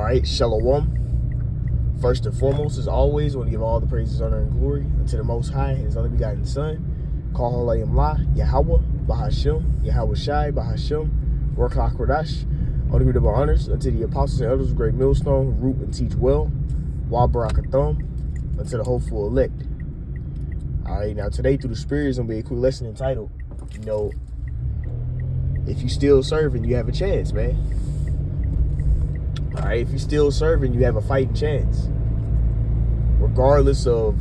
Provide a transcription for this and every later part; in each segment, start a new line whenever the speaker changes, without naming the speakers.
right, Shalom. First and foremost, as always, I want to give all the praises, honor, and glory unto the Most High and His only begotten Son, Call Halayim La, Yahweh, Bahashim, Yahweh Shai, Bahashim, Ruach HaKodesh. I want to give double honors unto the apostles and elders of Great Millstone, who root and teach well, Wa Barakathum, unto the hopeful elect. All right, now today through the Spirit is going to be a quick lesson entitled, if you still serving, you have a chance, man. All right, if you're still serving, you have a fighting chance. Regardless of,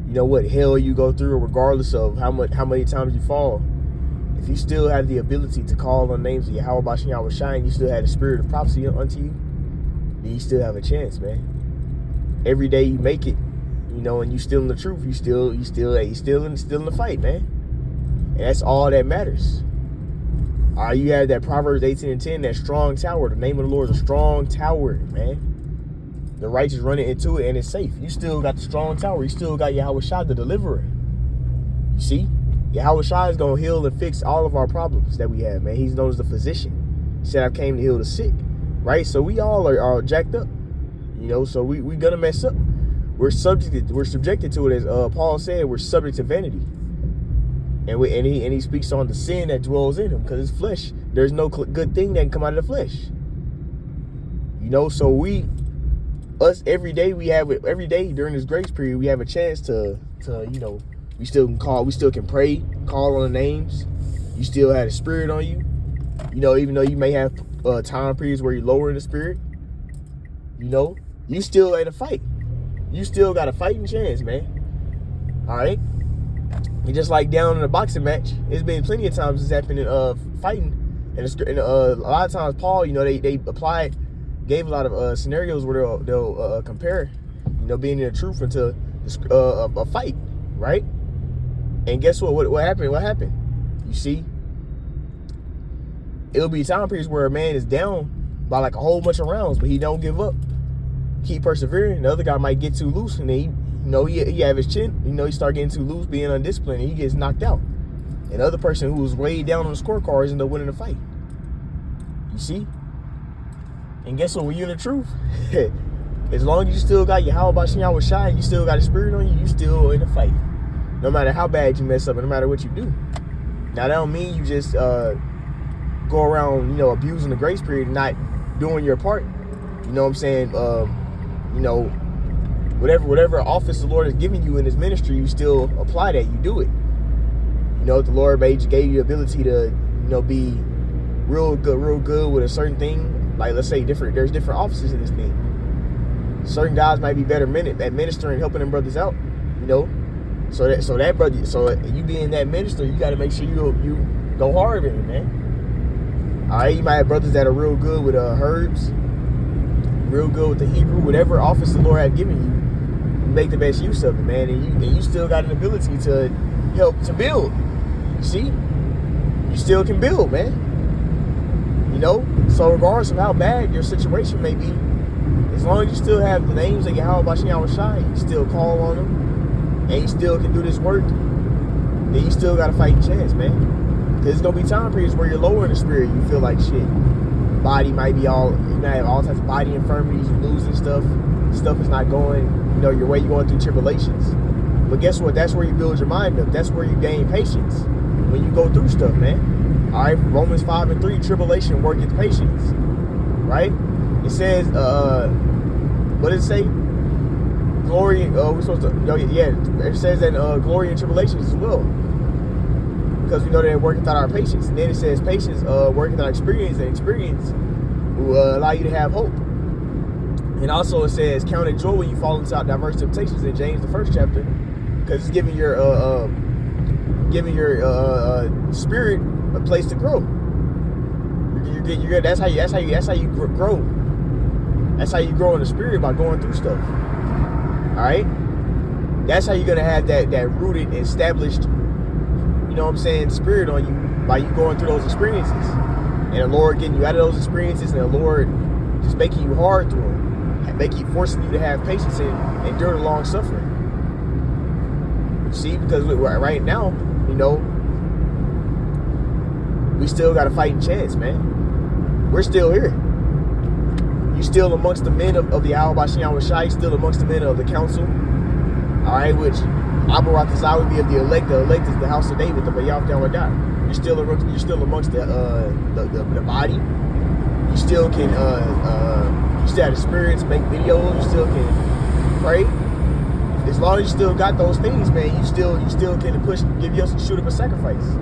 what hell you go through, or regardless of how many times you fall, if you still have the ability to call on names of Yahweh Bashem Yahweh Shai, and you still have the spirit of prophecy unto you, then you still have a chance, man. Every day you make it, and you still in the truth, you still in the fight, man. And that's all that matters. You have that Proverbs 18:10, that strong tower. The name of the Lord is a strong tower, man. The righteous running into it and it's safe. You still got the strong tower. You still got Yahweh Shai, the deliverer. You see? Yahweh Shai is going to heal and fix all of our problems that we have, man. He's known as the physician. He said, I came to heal the sick, right? So we all are jacked up, so we going to mess up. We're subjected to it, as Paul said, we're subject to vanity. And he speaks on the sin that dwells in him, because it's flesh. There's no good thing that can come out of the flesh. So every day during this grace period, we have a chance to we still can pray, call on the names. You still have the spirit on you. Even though you may have time periods where you're lower in the spirit, you still in a fight. You still got a fighting chance, man. All right. And just like down in a boxing match, it's been plenty of times it's happened in fighting, and a lot of times Paul, they gave a lot of scenarios where they'll compare, being in the truth into a fight, right? And guess what? What happened? What happened? You see, it'll be time periods where a man is down by like a whole bunch of rounds, but he don't give up, keep persevering. The other guy might get too loose, and then he have his chin, he start getting too loose, being undisciplined, and he gets knocked out. And the other person who was way down on the scorecards end up winning the fight. You see? And guess what? When you're in the truth, as long as you still got Yahweh Bashem Yahweh Shai, you still got a spirit on you, you still in the fight. No matter how bad you mess up, and no matter what you do. Now, that don't mean you just go around, abusing the grace period and not doing your part. You know what I'm saying? Whatever office the Lord has given you in His ministry, you still apply that. You do it. The Lord gave you the ability to, be real good with a certain thing. Like, let's say there's different offices in this thing. Certain guys might be better at ministering, helping them brothers out. So you being that minister, you got to make sure you go hard in it, man. All right, you might have brothers that are real good with herbs, real good with the Hebrew, whatever office the Lord has given you, make the best use of it, man. And you still got an ability to help to build. You see, you still can build, man. So regardless of how bad your situation may be, as long as you still have the names of Yahweh Bashem Yahweh Shai, you still call on them, and you still can do this work, then you still got a fighting chance, man. Because there's gonna be time periods where you're lower in the spirit, you feel like shit. Body might be you might have all types of body infirmities, you're losing stuff is not going, your way, you're going through tribulations. But guess what? That's where you build your mind up. That's where you gain patience when you go through stuff, man. All right, Romans 5:3, tribulation worketh patience, right? It says, what does it say? Glory, we're supposed to, it says that glory in tribulations as well. Because we know that it worketh out our patience. And then it says patience worketh out experience, and experience will allow you to have hope. And also it says, count it joy when you fall into diverse temptations in James, the 1st chapter, because it's giving your spirit a place to grow. That's how you grow. That's how you grow in the spirit, by going through stuff. All right, that's how you're gonna have that rooted, established, spirit on you, by you going through those experiences, and the Lord getting you out of those experiences, and the Lord just making you hard through them, forcing you to have patience and endure the long suffering. You see, because right now, we still got a fighting chance, man. We're still here. You still amongst the men of the Yahweh Shai Shai. You still amongst the men of the council. All right, which Abaratazah would be of the elect. The elect is the house of David, the Bayaf Dawadah. You're still amongst the body. You still can you still have the spirit to make videos. You still can pray. As long as you still got those things, man, you still can shoot up a sacrifice.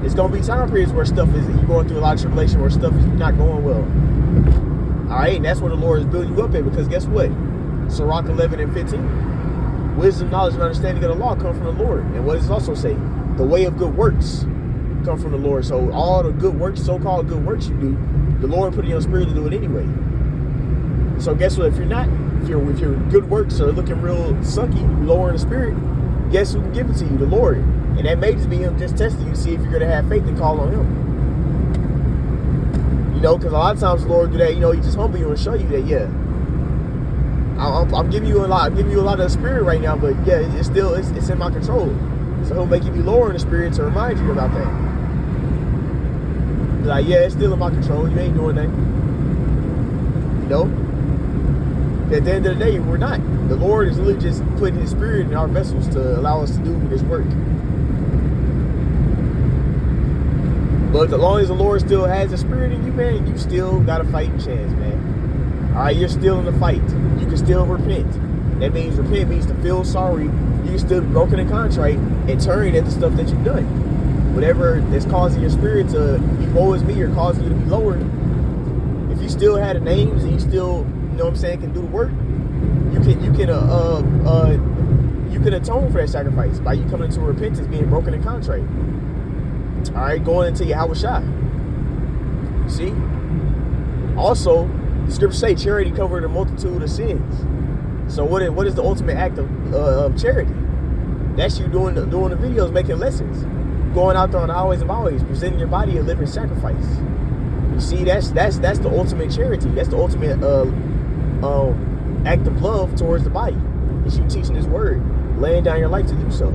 It's gonna be time periods where stuff is you're going through a lot of tribulation, where stuff is not going well. All right, and that's where the Lord is building you up at, because guess what? Sirach 11 and 15. Wisdom, knowledge, and understanding of the law come from the Lord. And what does it also say? The way of good works come from the Lord. So all the good works, so-called good works you do, the Lord put in your spirit to do it anyway. So guess what? If your good works are looking real sucky, lower in the spirit, guess who can give it to you? The Lord. And that may just be Him just testing you to see if you're going to have faith and call on Him. You know, because a lot of times the Lord do that. You know, He just humble you and show you that, yeah, I'm giving you a lot. I'm giving you a lot of the spirit right now, but yeah, it's in my control. So He'll make you be lower in the spirit to remind you about that. Be like, yeah, it's still in my control. You ain't doing that. You know. At the end of the day, we're not. The Lord is literally just putting His spirit in our vessels to allow us to do this work. But as long as the Lord still has a spirit in you, man, you still got a fighting chance, man. All right, you're still in the fight. You can still repent. That means repent means to feel sorry. You can still be broken and contrite and turn at the stuff that you've done. Whatever that's causing your spirit to be woe is me or causing you to be lowered, if you still had the names and you still, you know what I'm saying, can do the work, you can atone for that sacrifice by you coming into repentance, being broken and contrite. All right, going into Yahweh Shai. See? Also, the scriptures say charity covered a multitude of sins. So what is the ultimate act of charity? That's you doing the videos, making lessons, going out there on the highways and byways, presenting your body a living sacrifice. You see, that's the ultimate charity. That's the ultimate act of love towards the body. It's you teaching His word, laying down your life to do so.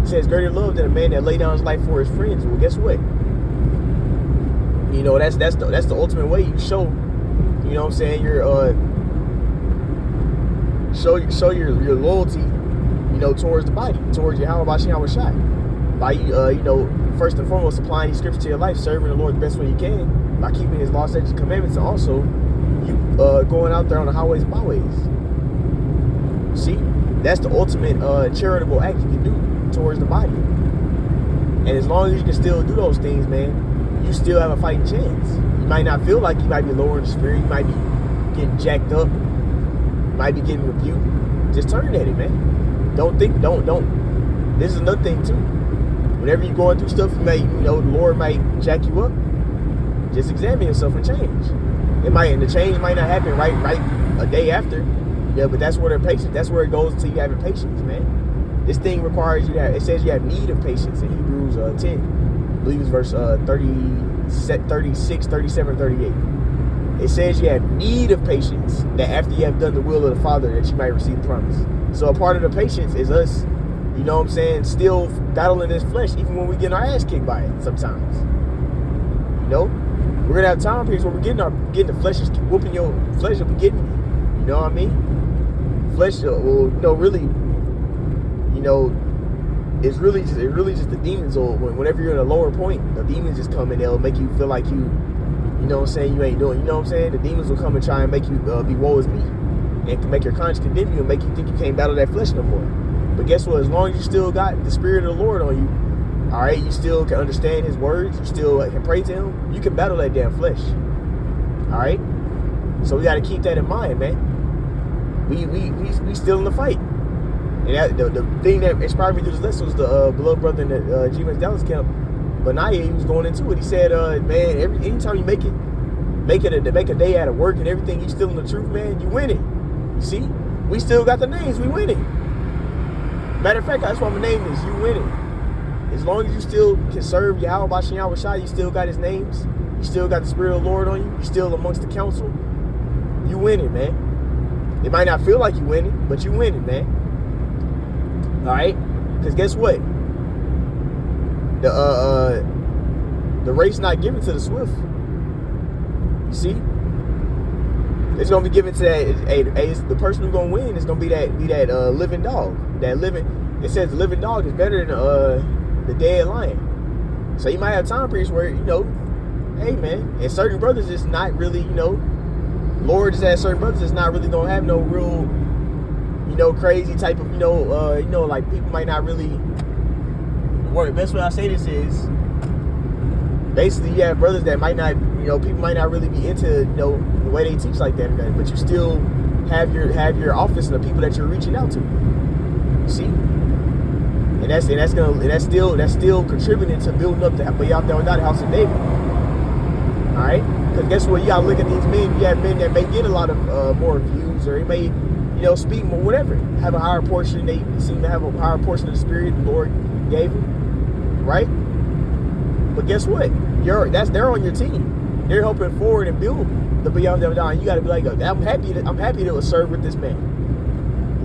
It says, greater love than a man that lay down his life for his friends. Well, guess what? You know, that's the ultimate way you show, you know what I'm saying, your show your loyalty, you know, towards the body, towards your Yahweh Shai. By you know, first and foremost, applying these scriptures to your life, serving the Lord the best way you can, by keeping His law, statutes, commandments, and also you going out there on the highways and byways. See, that's the ultimate charitable act you can do towards the body. And as long as you can still do those things, man, you still have a fighting chance. You might not feel like you might be lower in the spirit, you might be getting jacked up, you might be getting rebuked. Just turn at it, man. Don't. This is another thing too. Whenever you're going through stuff, the Lord might jack you up. Just examine yourself and change. The change might not happen right a day after. Yeah, but that's where the patience, that's where it goes until you have patience, man. This thing requires you to have, it says you have need of patience in Hebrews 10. I believe it's verse 36, 37, 38. It says you have need of patience, that after you have done the will of the Father, that you might receive the promise. So a part of the patience is us, you know what I'm saying, still battling this flesh, even when we get our ass kicked by it sometimes. You know? We're going to have time periods where we're getting the flesh is whooping your flesh will be getting you. You know what I mean? Flesh will, really, it's really just the demons, or whenever you're in a lower point, the demons just come and they'll make you feel like you know what I'm saying, you ain't doing, you know what I'm saying? The demons will come and try and make you be woe is me, and can make your conscience condemn you and make you think you can't battle that flesh no more. But guess what? As long as you still got the Spirit of the Lord on you, all right, you still can understand His words, you still can pray to Him, you can battle that damn flesh. All right? So we got to keep that in mind, man. We still in the fight. And the thing that inspired me to do this lesson was the beloved brother in the G-Men's Dallas camp, Benaiah. He was going into it. He said, man, anytime you make a day out of work and everything, you still in the truth, man, you win it. You see? We still got the names, we win it. Matter of fact, that's why my name is, you win it. As long as you still can serve Yahweh Shai, you still got His names, you still got the Spirit of the Lord on you, you still amongst the council, you win it, man. It might not feel like you win it, but you win it, man. All right, because guess what? The race not given to the swift. You see, It's gonna be given to that. The person who's gonna win is gonna be that living dog. That living. It says the living dog is better than the dead lion. So you might have time periods where hey man, and certain brothers is not really Lord just has certain brothers that's not really gonna have no real crazy type of like people might not really. The best way I say this is basically you have brothers that might not people might not really be into the way they teach like that, but you still have your office and the people that you're reaching out to. You see, and that's still contributing to building up the house of David. All right, because guess what? You gotta look at these men. You have men that may get a lot of more views, or they may speak more, whatever, have a higher portion. They seem to have a higher portion of the spirit the Lord gave them, right? But guess what? They're on your team. They're helping forward and build the Beyond Them Down. You got to be like, I'm happy to serve with this man.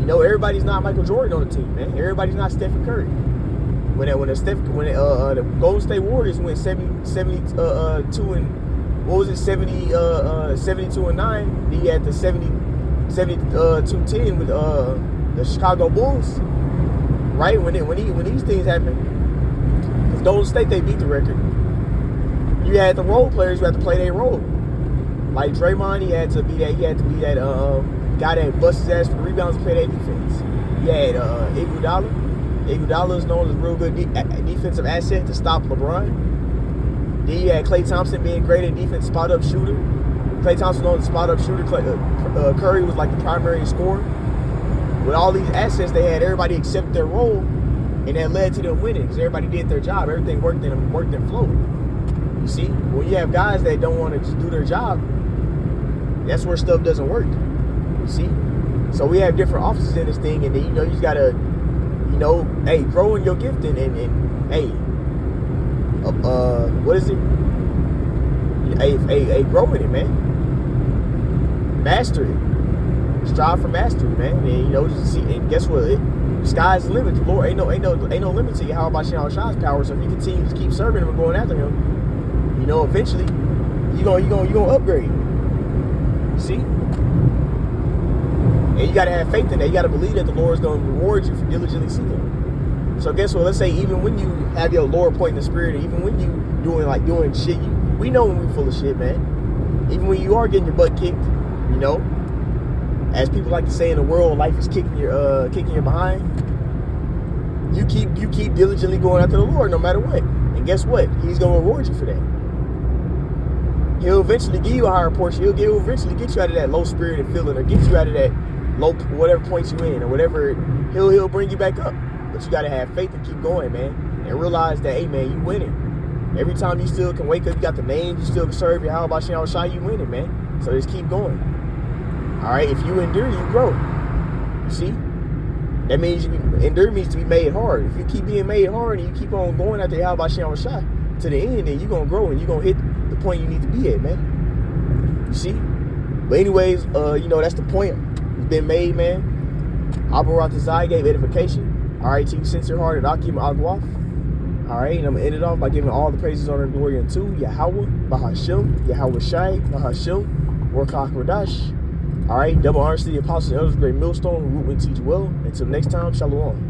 Everybody's not Michael Jordan on the team, man. Everybody's not Stephen Curry. When the Golden State Warriors went 72 and what was it 72 and 9, then you had the 72-10 with the Chicago Bulls, right? When these things happen, because Golden State, they beat the record. You had the role players who had to play their role. Like Draymond, he had to be that guy that busts his ass for the rebounds and play that defense. You had Iguodala. Iguodala is known as a real good defensive asset to stop LeBron. Then you had Klay Thompson being great at defense, spot up shooter. Klay Thompson known as a spot up shooter. Curry was like the primary scorer. With all these assets they had, everybody accepted their role, and that led to them winning because everybody did their job. Everything worked in flow. You see, when you have guys that don't want to just do their job, that's where stuff doesn't work. You see, so we have different offices in this thing, and then, you just gotta, hey, grow in your gifting, and hey, what is it? Hey, grow in it, man. Master it. Strive for mastery, man. And just see. And guess what? The sky's the limit. The Lord ain't no limit to you. How about Shah's power? So if you continue to keep serving him and going after him, eventually you gonna upgrade. See? And you gotta have faith in that. You gotta believe that the Lord is gonna reward you for diligently seeking him. So guess what? Let's say even when you have your Lord point in the spirit, and even when you doing shit, we know when we full of shit, man. Even when you are getting your butt kicked, as people like to say in the world, life is kicking your behind. You keep diligently going after the Lord no matter what. And guess what? He's gonna reward you for that. He'll eventually give you a higher portion. He'll eventually get you out of that low spirited feeling, or get you out of that low whatever points you in, or whatever. He'll bring you back up. But you gotta have faith and keep going, man, and realize that, hey man, you winning. Every time you still can wake up, you got the name, you still can serve your how about Shah, you winning, man. So just keep going. All right, if you endure, you grow. You see, that means endure means to be made hard. If you keep being made hard and you keep on going after how about Shah to the end, then you're gonna grow and you're gonna hit the point you need to be at, man. You see? But anyways, that's the point. It's been made, man. Abaratazai gave edification. All right, to you sincere hearted Akim Agwaf. All right, and I'm gonna end it off by giving all the praises, honor, and glory unto Yahweh, Bahashim, Yahweh Shai, Bahashim, Warkach Radash. All right, double honors to the apostles and elders, great millstone, who root and teach well. Until next time, shalom.